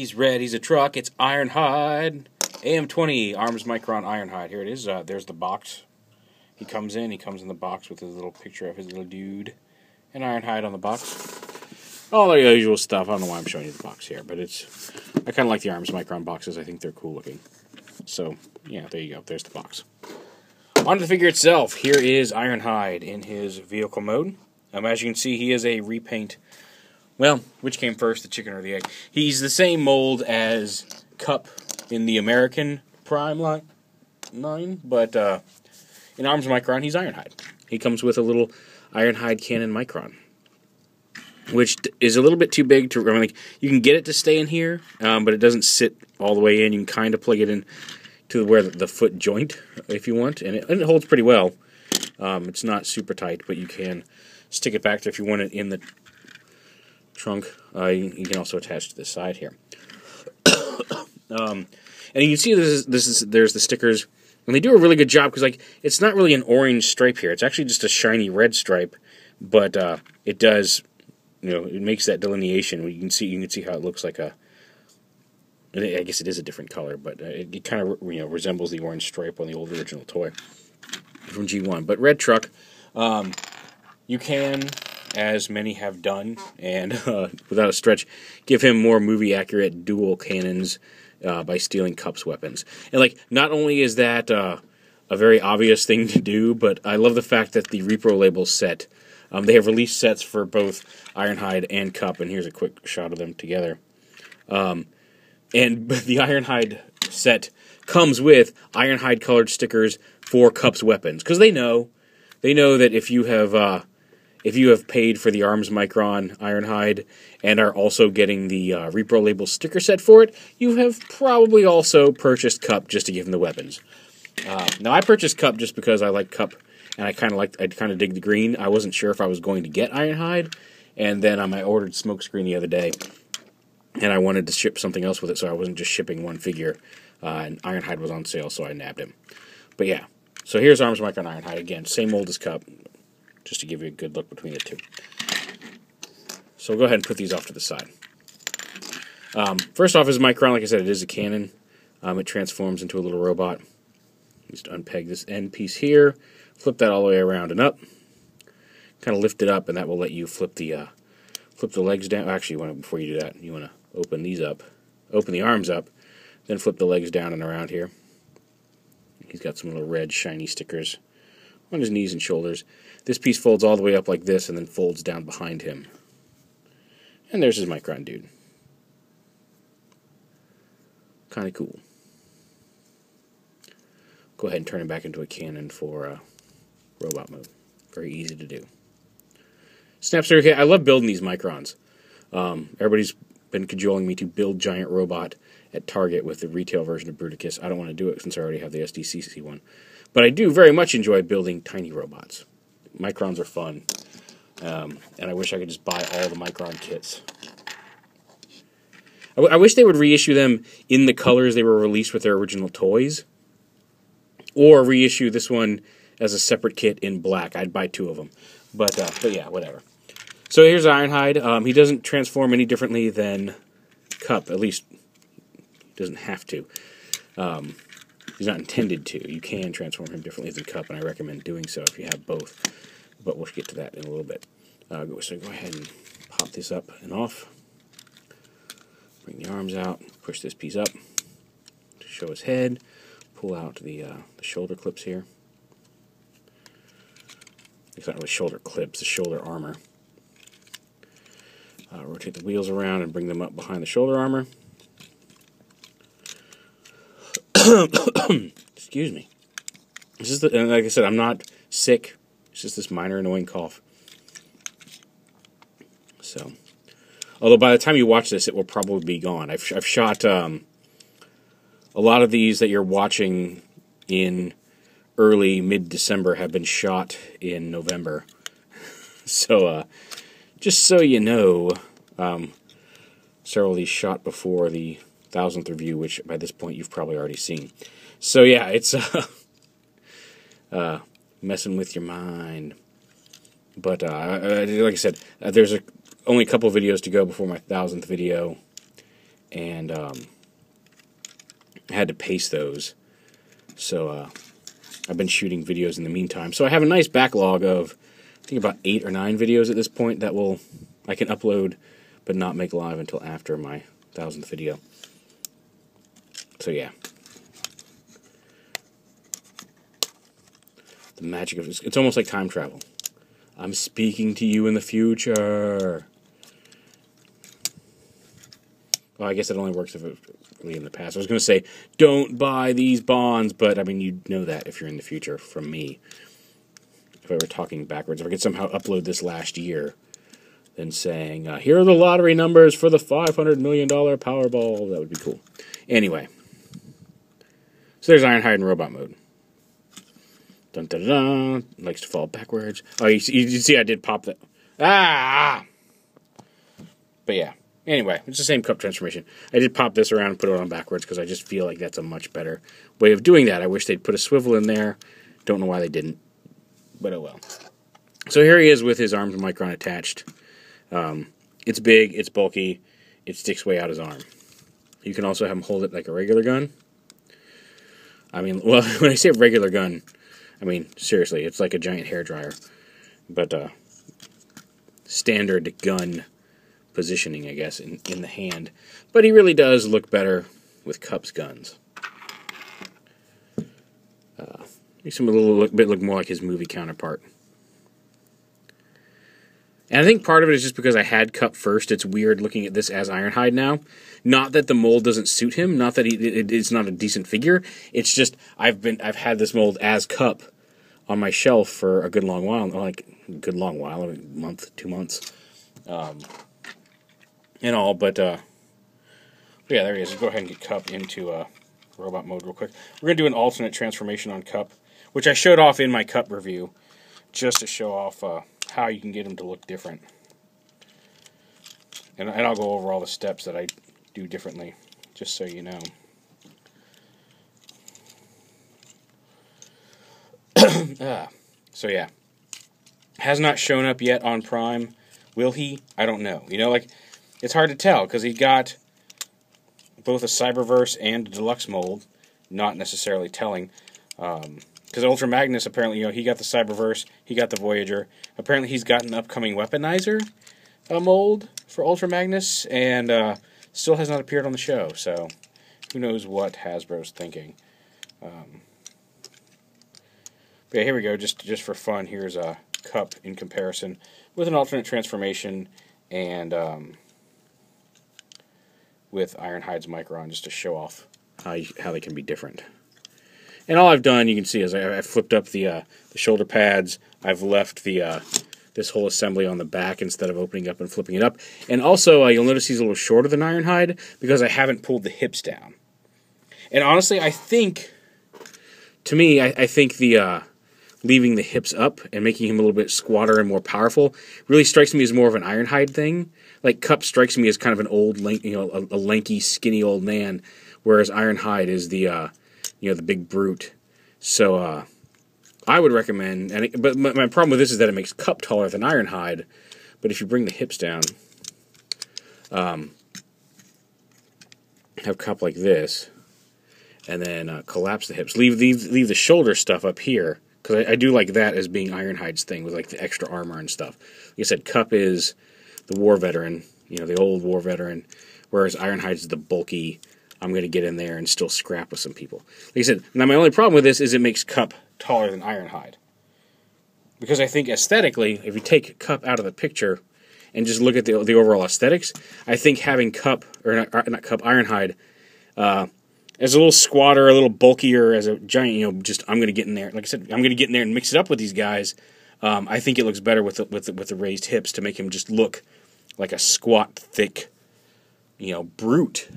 He's red. He's a truck. It's Ironhide. AM-20 Arms Micron Ironhide. Here it is. There's the box. He comes in the box with his little picture of his little dude. And Ironhide on the box. All the usual stuff. I don't know why I'm showing you the box here, but I kind of like the Arms Micron boxes. I think they're cool looking. So, yeah, there you go. There's the box. On to the figure itself. Here is Ironhide in his vehicle mode. As you can see, he is a repaint. Well, which came first, the chicken or the egg? He's the same mold as Cup in the American Prime line, but in Arms Micron, he's Ironhide. He comes with a little Ironhide Cannon Micron, which is a little bit too big to. I mean, like, you can get it to stay in here, but it doesn't sit all the way in. You can kind of plug it in to where the foot joint, if you want, and it holds pretty well. It's not super tight, but you can stick it back there if you want it in the trunk. You can also attach to this side here. And you can see there's the stickers, and they do a really good job because, like, it's not really an orange stripe here. It's actually just a shiny red stripe, but it does, it makes that delineation. You can see how it looks like a. I guess it is a different color, but it kind of resembles the orange stripe on the old original toy from G1. But red truck, you can, as many have done, and without a stretch, give him more movie-accurate dual cannons by stealing Cup's weapons. And, like, not only is that a very obvious thing to do, but I love the fact that the Repro Label set, they have released sets for both Ironhide and Cup, and here's a quick shot of them together. And the Ironhide set comes with Ironhide colored stickers for Cup's weapons, because they know that if you have paid for the Arms Micron Ironhide and are also getting the Repro Label sticker set for it, you have probably also purchased Cup just to give him the weapons. Now, I purchased Cup just because I like Cup, and I kind of dig the green. I wasn't sure if I was going to get Ironhide, and then I ordered Smokescreen the other day, and I wanted to ship something else with it, so I wasn't just shipping one figure, and Ironhide was on sale, so I nabbed him. But yeah, so here's Arms Micron Ironhide. Again, same mold as Cup, just to give you a good look between the two. So we'll go ahead and put these off to the side. First off is Micron. Like I said, it is a cannon. It transforms into a little robot. Just unpeg this end piece here, flip that all the way around and up, kind of lift it up, and that will let you flip the legs down. Actually, before you do that, you want to open these up, open the arms up, then flip the legs down and around here. He's got some little red shiny stickers on his knees and shoulders. This piece folds all the way up like this and then folds down behind him. And there's his Micron dude. Kind of cool. Go ahead and turn him back into a cannon for robot mode. Very easy to do. Snapster, okay, I love building these Microns. Everybody's been cajoling me to build Giant Robot at Target with the retail version of Bruticus. I don't want to do it since I already have the SDCC one. But I do very much enjoy building tiny robots. Microns are fun. And I wish I could just buy all the Micron kits. I wish they would reissue them in the colors they were released with their original toys. Or reissue this one as a separate kit in black. I'd buy 2 of them. But yeah, whatever. So here's Ironhide. He doesn't transform any differently than Cup. At least, he doesn't have to. He's not intended to. You can transform him differently than Cup, and I recommend doing so if you have both. But we'll get to that in a little bit. So go ahead and pop this up and off. Bring the arms out. Push this piece up to show his head. Pull out the shoulder clips here. It's not really shoulder clips, the shoulder armor. Rotate the wheels around and bring them up behind the shoulder armor. Excuse me. And like I said, I'm not sick. It's just this minor annoying cough. So, although by the time you watch this, it will probably be gone. I've shot a lot of these that you're watching in early, mid-December have been shot in November. So, just so you know, several of these shot before the 1000th review, which by this point you've probably already seen. So yeah, it's messing with your mind. But like I said, there's only a couple videos to go before my 1000th video, and I had to paste those. So I've been shooting videos in the meantime. So I have a nice backlog of, I think, about 8 or 9 videos at this point that I can upload but not make live until after my 1000th video. So yeah. The magic of it's almost like time travel. I'm speaking to you in the future. Well, I guess it only works if it's really in the past. I was going to say, don't buy these bonds, but I mean, you know that if you're in the future from me. If I were talking backwards, if I could somehow upload this last year, then saying, here are the lottery numbers for the $500 million Powerball, that would be cool. Anyway. So there's Ironhide in robot mode. Dun dun dun. Likes to fall backwards. Oh, you see I did pop that. Ah! But yeah. Anyway, it's the same cup transformation. I did pop this around and put it on backwards because I just feel like that's a much better way of doing that. I wish they'd put a swivel in there. Don't know why they didn't. But oh well. So here he is with his Arms Micron attached. It's big, it's bulky, it sticks way out his arm. You can also have him hold it like a regular gun. I mean, well, when I say regular gun, I mean, seriously, it's like a giant hairdryer. But standard gun positioning, I guess, in the hand. But he really does look better with Cup's guns. Makes him a little bit look more like his movie counterpart. And I think part of it is just because I had Cup first. It's weird looking at this as Ironhide now. Not that the mold doesn't suit him. Not that it's not a decent figure. It's just I've had this mold as Cup on my shelf for a good long while. Like a good long while, a month, 2 months, and all. But yeah, there he is. Let's go ahead and get Cup into robot mode real quick. We're gonna do an alternate transformation on Cup, which I showed off in my Cup review, just to show off how you can get him to look different. And I'll go over all the steps that I do differently, just so you know. So yeah. Has not shown up yet on Prime. Will he? I don't know. You know, like, it's hard to tell, because he got both a Cyberverse and a Deluxe mold. Not necessarily telling. Because Ultra Magnus, apparently, you know, he got the Cyberverse, he got the Voyager. Apparently he's got an upcoming Weaponizer mold for Ultra Magnus, and still has not appeared on the show, so who knows what Hasbro's thinking. But yeah, here we go, just for fun, here's a Cup in comparison with an alternate transformation and with Ironhide's Micron, just to show off how they can be different. And all I've done, you can see, is I flipped up the shoulder pads. I've left this whole assembly on the back instead of opening up and flipping it up. And also, you'll notice he's a little shorter than Ironhide because I haven't pulled the hips down. And honestly, I think, to me, I think the leaving the hips up and making him a little bit squatter and more powerful really strikes me as more of an Ironhide thing. Like, Cup strikes me as kind of an old, a lanky, skinny old man, whereas Ironhide is the the big brute. So I would recommend, but my problem with this is that it makes Cup taller than Ironhide. But if you bring the hips down, have Cup like this, and then collapse the hips, leave the shoulder stuff up here, because I do like that as being Ironhide's thing with like the extra armor and stuff. Like I said, Cup is the war veteran, the old war veteran, whereas Ironhide's the bulky, I'm going to get in there and still scrap with some people. Like I said, now my only problem with this is it makes Cup taller than Ironhide. Because I think aesthetically, if you take Cup out of the picture and just look at the overall aesthetics, I think having Cup, or not Cup, Ironhide, as a little squatter, a little bulkier, as a giant, just I'm going to get in there. Like I said, I'm going to get in there and mix it up with these guys. I think it looks better with the raised hips to make him just look like a squat, thick, brute.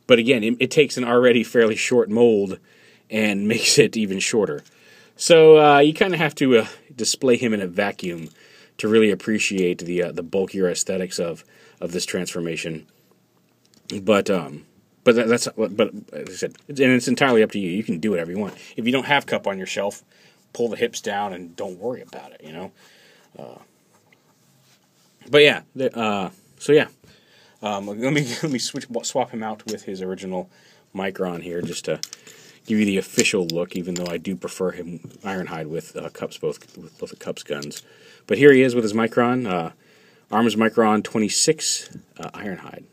But again, it takes an already fairly short mold and makes it even shorter. So you kind of have to display him in a vacuum to really appreciate the bulkier aesthetics of this transformation. But as I said, and it's entirely up to you. You can do whatever you want. If you don't have Cup on your shelf, pull the hips down and don't worry about it. But yeah, so yeah. Let me swap him out with his original Micron here, just to give you the official look. Even though I do prefer him Ironhide with both the Cups guns. But here he is with his Micron, Arms Micron 26 Ironhide.